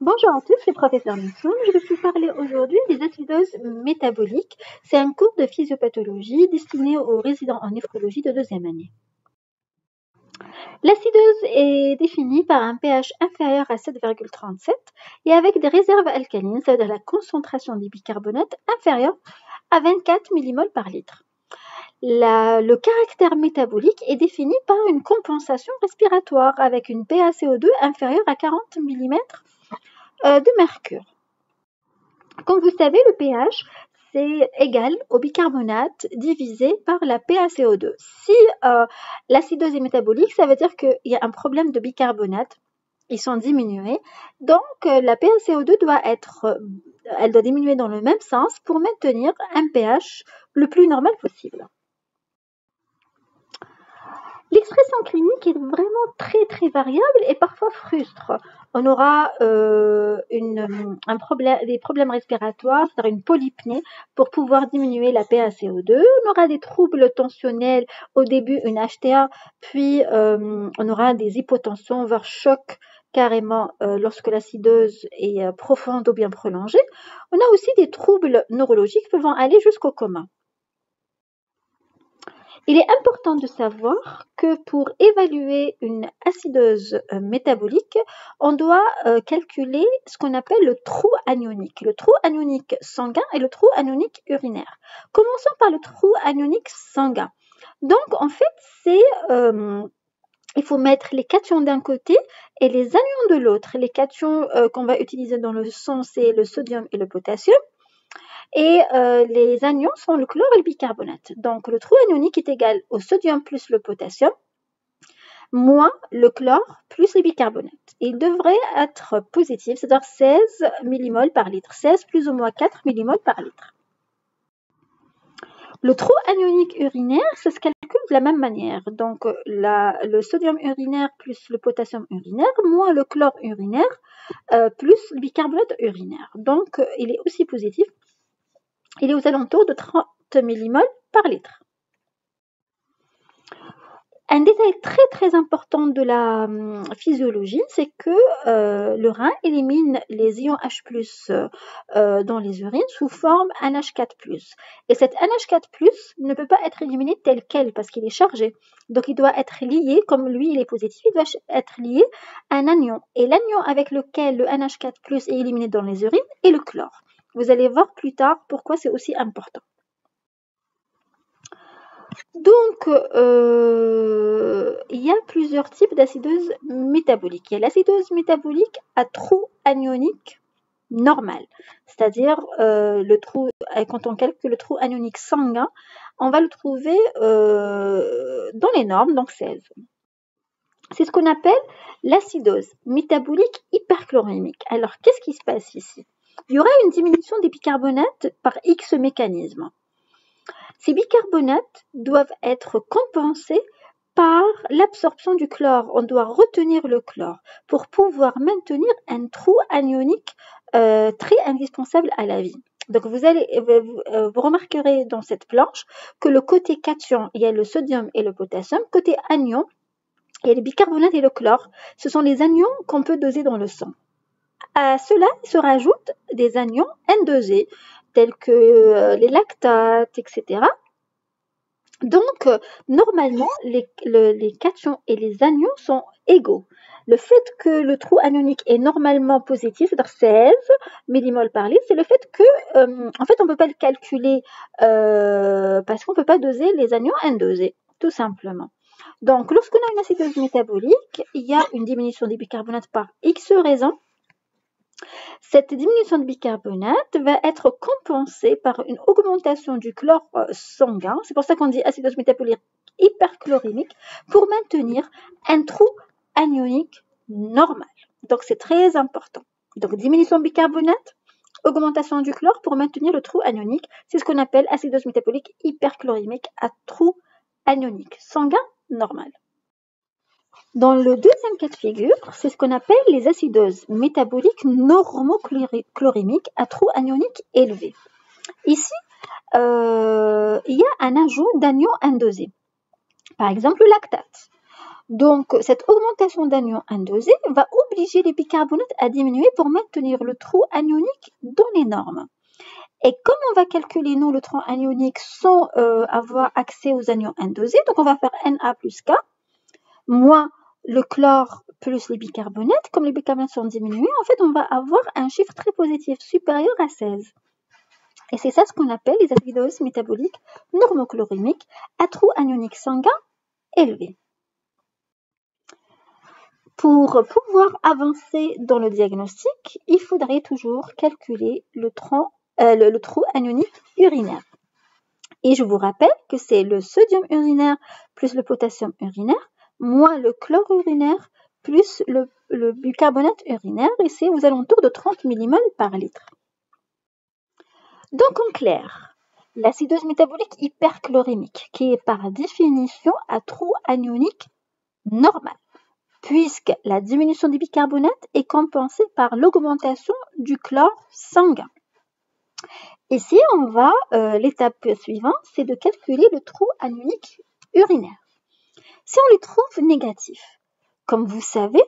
Bonjour à tous, c'est Professeur Nissoum. Je vais vous parler aujourd'hui des acidoses métaboliques. C'est un cours de physiopathologie destiné aux résidents en néphrologie de deuxième année. L'acidose est définie par un pH inférieur à 7,37 et avec des réserves alcalines, c'est-à-dire la concentration des bicarbonates inférieure à 24 mmol par litre. Le caractère métabolique est défini par une compensation respiratoire avec une PaCO2 inférieure à 40 mm de mercure. Comme vous savez, le pH, c'est égal au bicarbonate divisé par la PaCO2. Si l'acidose est métabolique, ça veut dire qu'il y a un problème de bicarbonate. Ils sont diminués. Donc, la PaCO2 elle doit diminuer dans le même sens pour maintenir un pH le plus normal possible. L'expression clinique est vraiment très variable et parfois frustre. On aura des problèmes respiratoires, c'est-à-dire une polypnée pour pouvoir diminuer la PaCO2. On aura des troubles tensionnels, au début une HTA, puis on aura des hypotensions, voire choc carrément lorsque l'acidose est profonde ou bien prolongée. On a aussi des troubles neurologiques pouvant aller jusqu'au coma. Il est important de savoir que pour évaluer une acidose métabolique, on doit calculer ce qu'on appelle le trou anionique. Le trou anionique sanguin et le trou anionique urinaire. Commençons par le trou anionique sanguin. Donc, en fait, il faut mettre les cations d'un côté et les anions de l'autre. Les cations qu'on va utiliser dans le sang, c'est le sodium et le potassium. Et les anions sont le chlore et le bicarbonate. Donc, le trou anionique est égal au sodium plus le potassium, moins le chlore plus le bicarbonate. Il devrait être positif, c'est-à-dire 16 mmol par litre. 16 plus ou moins 4 mmol par litre. Le trou anionique urinaire, ça se calcule de la même manière. Donc, le sodium urinaire plus le potassium urinaire, moins le chlore urinaire, plus le bicarbonate urinaire. Donc, il est aussi positif. Il est aux alentours de 30 mmol par litre. Un détail très important de la physiologie, c'est que le rein élimine les ions H+, dans les urines sous forme NH4+. Et cet NH4+, ne peut pas être éliminé tel quel parce qu'il est chargé. Donc il doit être lié, comme lui il est positif, il doit être lié à un anion. Et l'anion avec lequel le NH4+ est éliminé dans les urines est le chlore. Vous allez voir plus tard pourquoi c'est aussi important. Donc, il y a plusieurs types d'acidose métabolique. Il y a l'acidose métabolique à trou anionique normal, c'est-à-dire quand on calcule le trou anionique sanguin, on va le trouver dans les normes, donc 16. C'est ce qu'on appelle l'acidose métabolique hyperchlorémique. Alors, qu'est-ce qui se passe ici? Il y aura une diminution des bicarbonates par X mécanismes. Ces bicarbonates doivent être compensés par l'absorption du chlore. On doit retenir le chlore pour pouvoir maintenir un trou anionique très indispensable à la vie. Donc vous remarquerez dans cette planche que le côté cation, il y a le sodium et le potassium. Côté anion, il y a les bicarbonates et le chlore. Ce sont les anions qu'on peut doser dans le sang. À cela se rajoutent des anions N2E, tels que les lactates, etc. Donc, normalement, les cations et les anions sont égaux. Le fait que le trou anionique est normalement positif, c'est-à-dire 16 mmol par litre, c'est le fait que, en fait, on ne peut pas le calculer parce qu'on ne peut pas doser les anions N2E, tout simplement. Donc, lorsqu'on a une acidose métabolique, il y a une diminution des bicarbonates par X raisons. Cette diminution de bicarbonate va être compensée par une augmentation du chlore sanguin. C'est pour ça qu'on dit acidose métabolique hyperchlorémique pour maintenir un trou anionique normal. Donc, c'est très important. Donc, diminution de bicarbonate, augmentation du chlore pour maintenir le trou anionique. C'est ce qu'on appelle acidose métabolique hyperchlorémique à trou anionique sanguin normal. Dans le deuxième cas de figure, c'est ce qu'on appelle les acidoses métaboliques normochlorémiques à trou anionique élevé. Ici, il y a un ajout d'anions N2E. Par exemple, le lactate. Donc, cette augmentation d'anions indosés va obliger les bicarbonates à diminuer pour maintenir le trou anionique dans les normes. Et comme on va calculer, nous, le trou anionique sans avoir accès aux anions indosés, donc on va faire Na plus K, moins le chlore plus les bicarbonates. Comme les bicarbonates sont diminués, en fait, on va avoir un chiffre très positif, supérieur à 16. Et c'est ça ce qu'on appelle les acidoses métaboliques normochlorimiques à trou anionique sanguin élevé. Pour pouvoir avancer dans le diagnostic, il faudrait toujours calculer le trou anionique urinaire. Et je vous rappelle que c'est le sodium urinaire plus le potassium urinaire moins le chlore urinaire plus le bicarbonate urinaire, et c'est aux alentours de 30 mmol par litre. Donc en clair, l'acidose métabolique hyperchlorémique, qui est par définition à trou anionique normal, puisque la diminution des bicarbonates est compensée par l'augmentation du chlore sanguin. Ici, on va, l'étape suivante, c'est de calculer le trou anionique urinaire. Si on le trouve négatif, comme vous savez,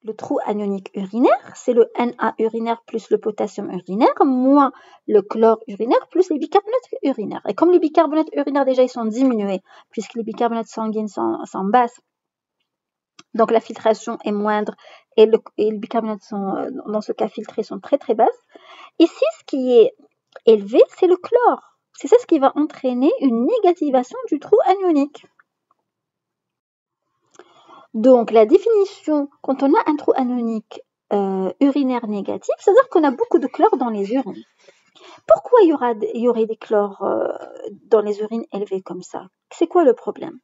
le trou anionique urinaire, c'est le Na urinaire plus le potassium urinaire, moins le chlore urinaire plus les bicarbonates urinaires. Et comme les bicarbonates urinaires déjà ils sont diminués, puisque les bicarbonates sanguines sont basses, donc la filtration est moindre et les bicarbonates sont, dans ce cas filtrés, sont très très basses. Ici, ce qui est élevé, c'est le chlore. C'est ça ce qui va entraîner une négativation du trou anionique. Donc, la définition, quand on a un trou anionique urinaire négatif, c'est-à-dire qu'on a beaucoup de chlore dans les urines. Pourquoi il y aurait des chlores dans les urines élevées comme ça? C'est quoi le problème?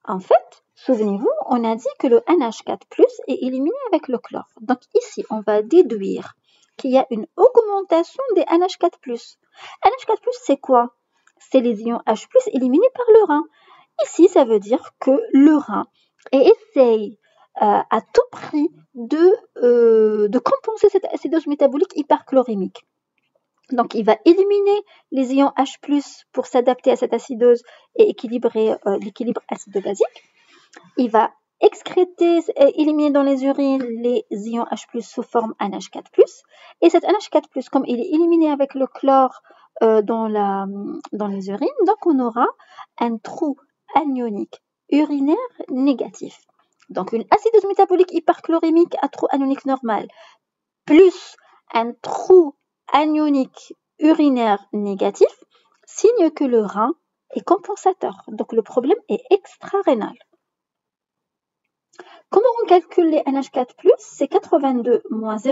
En fait, souvenez-vous, on a dit que le NH4+ est éliminé avec le chlore. Donc ici, on va déduire qu'il y a une augmentation des NH4+. NH4+, c'est quoi? C'est les ions H+ éliminés par le rein. Ici, ça veut dire que le rein essaye à tout prix de compenser cette acidose métabolique hyperchlorémique. Donc, il va éliminer les ions H+ pour s'adapter à cette acidose et équilibrer l'équilibre acido-basique. Il va excréter, éliminer dans les urines les ions H+ sous forme NH4+. Et cet NH4+, comme il est éliminé avec le chlore dans les urines, donc on aura un trou anionique urinaire négatif. Donc une acidose métabolique hyperchlorémique à trou anionique normal, plus un trou anionique urinaire négatif, signe que le rein est compensateur. Donc le problème est extra-rénal. Comment on calcule les NH4+? C'est 82 moins 0,8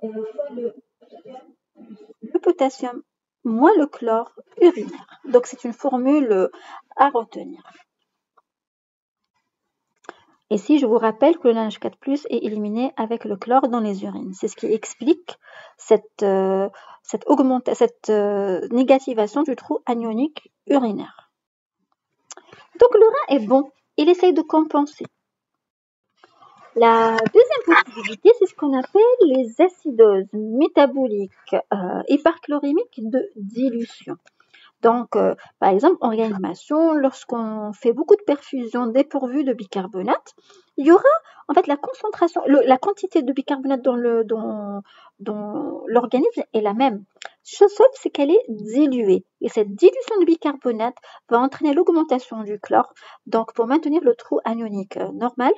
fois le potassium moins le chlore urinaire. Donc c'est une formule à retenir. Ici, je vous rappelle que le NH4+ est éliminé avec le chlore dans les urines. C'est ce qui explique cette négativation du trou anionique urinaire. Donc le rein est bon, il essaye de compenser. La deuxième possibilité, c'est ce qu'on appelle les acidoses métaboliques hyperchlorémiques de dilution. Donc, par exemple, en réanimation, lorsqu'on fait beaucoup de perfusions dépourvues de bicarbonate, il y aura en fait la concentration, la quantité de bicarbonate dans l'organisme est la même. Sauf c'est qu'elle est diluée. Et cette dilution de bicarbonate va entraîner l'augmentation du chlore, donc pour maintenir le trou anionique normal.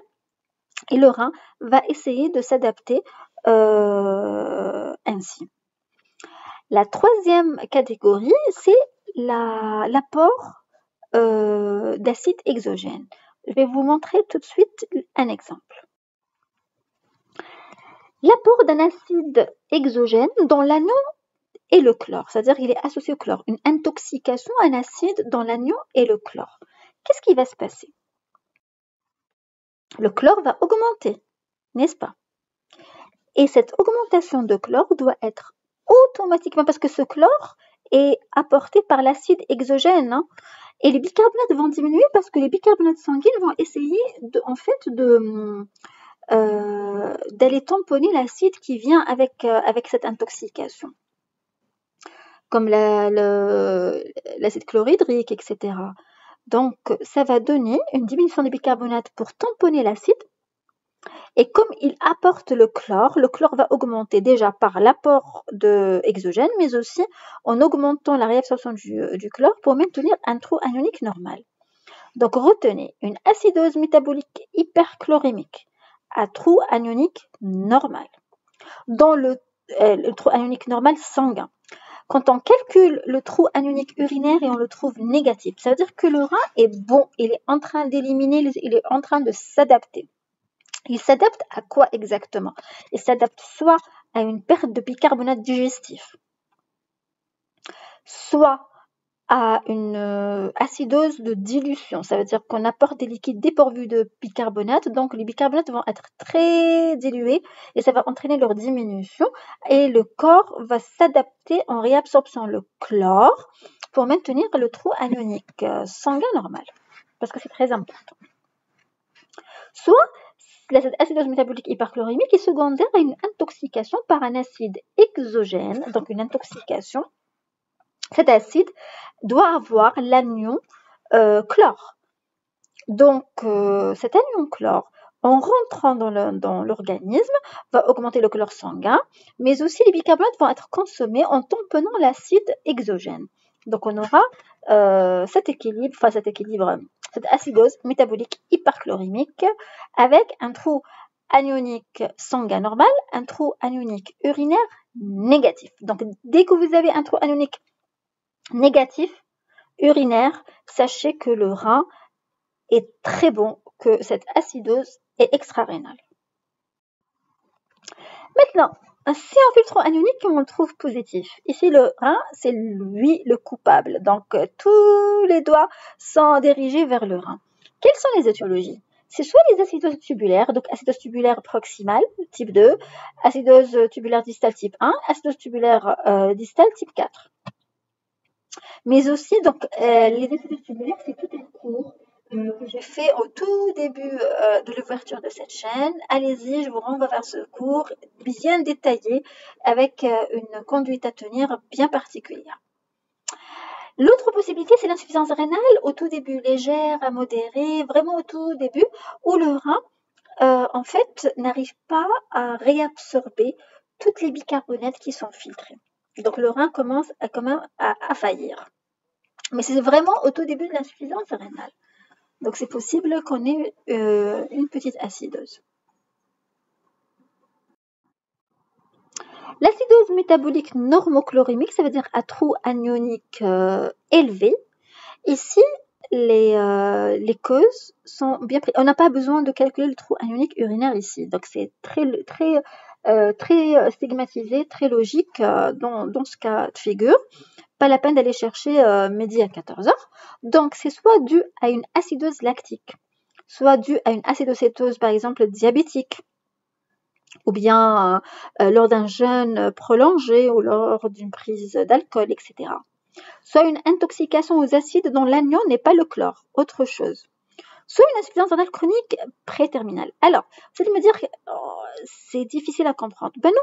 Et le rein va essayer de s'adapter ainsi. La troisième catégorie, c'est l'apport d'acide exogène. Je vais vous montrer tout de suite un exemple. L'apport d'un acide exogène dans l'anion et le chlore, c'est-à-dire qu'il est associé au chlore. Une intoxication à un acide dans l'anion et le chlore. Qu'est-ce qui va se passer? Le chlore va augmenter, n'est-ce pas? Et cette augmentation de chlore doit être automatiquement, parce que ce chlore est apporté par l'acide exogène, hein, et les bicarbonates vont diminuer parce que les bicarbonates sanguines vont essayer d'aller tamponner l'acide qui vient avec cette intoxication, comme l'acide chlorhydrique, etc. Donc, ça va donner une diminution du bicarbonate pour tamponner l'acide. Et comme il apporte le chlore va augmenter déjà par l'apport exogène, mais aussi en augmentant la réabsorption du chlore pour maintenir un trou anionique normal. Donc, retenez une acidose métabolique hyperchlorémique à trou anionique normal. Dans le trou anionique normal sanguin. Quand on calcule le trou anionique urinaire et on le trouve négatif, ça veut dire que le rein est bon, il est en train d'éliminer, il est en train de s'adapter. Il s'adapte à quoi exactement? Il s'adapte soit à une perte de bicarbonate digestif, soit à une acidose de dilution. Ça veut dire qu'on apporte des liquides dépourvus de bicarbonate, donc les bicarbonates vont être très dilués et ça va entraîner leur diminution et le corps va s'adapter en réabsorption le chlore pour maintenir le trou anionique sanguin normal, parce que c'est très important. Soit l'acidose métabolique hyperchlorémique est secondaire à une intoxication par un acide exogène, donc une intoxication. Cet acide doit avoir l'anion chlore. Donc, cet anion chlore, en rentrant dans l'organisme, va augmenter le chlore sanguin, mais aussi les bicarbonates vont être consommés en tamponnant l'acide exogène. Donc, on aura cette acidose métabolique hyperchlorémique avec un trou anionique sanguin normal, un trou anionique urinaire négatif. Donc, dès que vous avez un trou anionique négatif, urinaire, sachez que le rein est très bon, que cette acidose est extra-rénale. Maintenant, si on fait le trou anionique, on le trouve positif. Ici, le rein, c'est lui le coupable. Donc, tous les doigts sont dirigés vers le rein. Quelles sont les étiologies? C'est soit les acidoses tubulaires, donc acidose tubulaire proximale, type 2, acidose tubulaire distale type 1, acidose tubulaire distale type 4. Mais aussi, donc, les acidoses tubulaires, c'est tout un cours que j'ai fait au tout début de l'ouverture de cette chaîne. Allez-y, je vous renvoie vers ce cours bien détaillé avec une conduite à tenir bien particulière. L'autre possibilité, c'est l'insuffisance rénale au tout début, légère à modérée, vraiment au tout début, où le rein, en fait, n'arrive pas à réabsorber toutes les bicarbonates qui sont filtrés. Donc, le rein commence quand même à faillir. Mais c'est vraiment au tout début de l'insuffisance rénale. Donc, c'est possible qu'on ait une petite acidose. L'acidose métabolique normochlorimique, ça veut dire à trou anionique élevé. Ici, les causes sont bien prises. On n'a pas besoin de calculer le trou anionique urinaire ici. Donc, c'est très stigmatisé, très logique dans ce cas de figure. Pas la peine d'aller chercher midi à 14h. Donc, c'est soit dû à une acidose lactique, soit dû à une acidocétose, par exemple, diabétique, ou bien lors d'un jeûne prolongé ou lors d'une prise d'alcool, etc. Soit une intoxication aux acides dont l'anion n'est pas le chlore, autre chose. Soit une insuffisance rénale chronique préterminale. Alors, vous allez me dire, c'est difficile à comprendre. Ben non,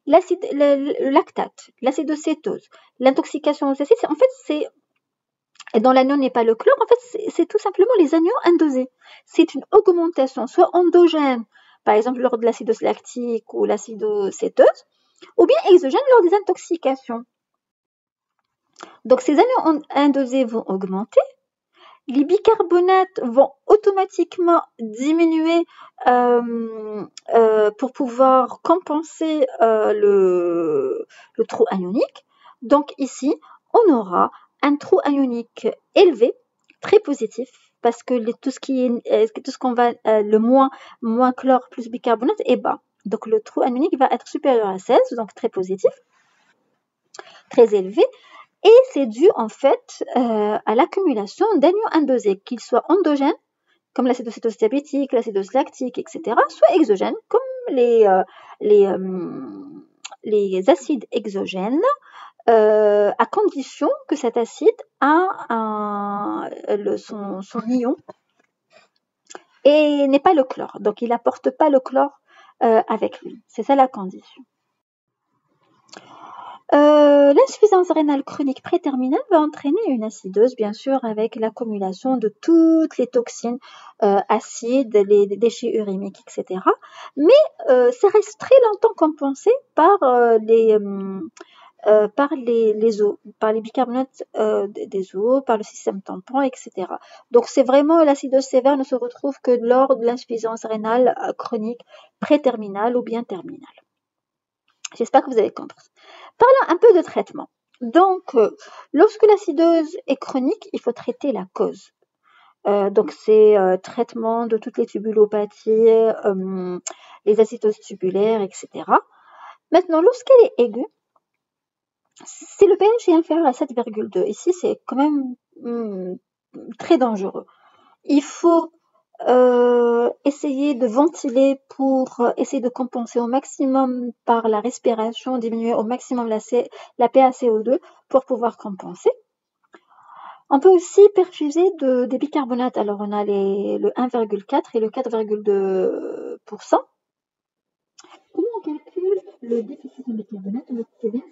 le lactate, l'acidocétose, l'intoxication aux acides, en fait, c'est dans l'anion n'est pas le chlore, en fait, c'est tout simplement les anions indosés. C'est une augmentation, soit endogène, par exemple lors de l'acidose lactique ou l'acidocétose, ou bien exogène lors des intoxications. Donc, ces anions indosés vont augmenter, les bicarbonates vont automatiquement diminuer pour pouvoir compenser le trou anionique. Donc ici, on aura un trou anionique élevé, très positif, parce que tout ce qu'on va le moins chlore plus bicarbonate est bas. Donc le trou anionique va être supérieur à 16, donc très positif, très élevé. Et c'est dû en fait à l'accumulation d'anions indosés, qu'ils soient endogènes, comme l'acidocétose diabétique, l'acidose lactique, etc., soit exogènes, comme les acides exogènes, à condition que cet acide a son ion et n'est pas le chlore. Donc, il n'apporte pas le chlore avec lui. C'est ça la condition. L'insuffisance rénale chronique préterminale va entraîner une acidose, bien sûr, avec l'accumulation de toutes les toxines acides, les déchets uriniques, etc. Mais ça reste très longtemps compensé par les eaux, par les bicarbonates des eaux, par le système tampon, etc. Donc c'est vraiment l'acidose sévère ne se retrouve que lors de l'insuffisance rénale chronique préterminale ou bien terminale. J'espère que vous avez compris. Parlons un peu de traitement. Donc, lorsque l'acidose est chronique, il faut traiter la cause. Donc, c'est traitement de toutes les tubulopathies, les acidoses tubulaires, etc. Maintenant, lorsqu'elle est aiguë, si le pH est inférieur à 7,2, ici, c'est quand même très dangereux. Il faut essayer de ventiler pour essayer de compenser au maximum par la respiration, diminuer au maximum la PaCO2 pour pouvoir compenser. On peut aussi perfuser des bicarbonates. Alors on a le 1,4 et le 4,2%. Comment on calcule le déficit en bicarbonate? C'est 26.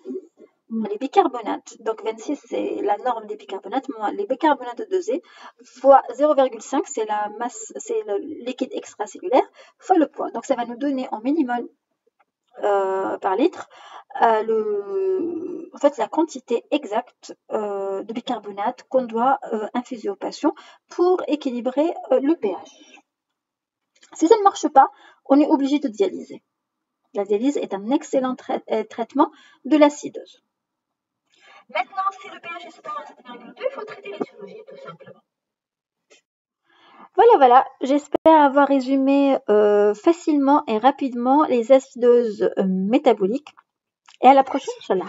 Les bicarbonates, donc 26 c'est la norme des bicarbonates, moins les bicarbonates dosés, fois 0,5 c'est la masse, c'est le liquide extracellulaire, fois le poids. Donc ça va nous donner en millimol par litre en fait la quantité exacte de bicarbonate qu'on doit infuser au patient pour équilibrer le pH. Si ça ne marche pas, on est obligé de dialyser. La dialyse est un excellent traitement de l'acidose. Maintenant, si le pH est supérieur à 7,2, il faut traiter l'étiologie tout simplement. Voilà, j'espère avoir résumé facilement et rapidement les acidoses métaboliques. Et à la prochaine, Inch'Allah.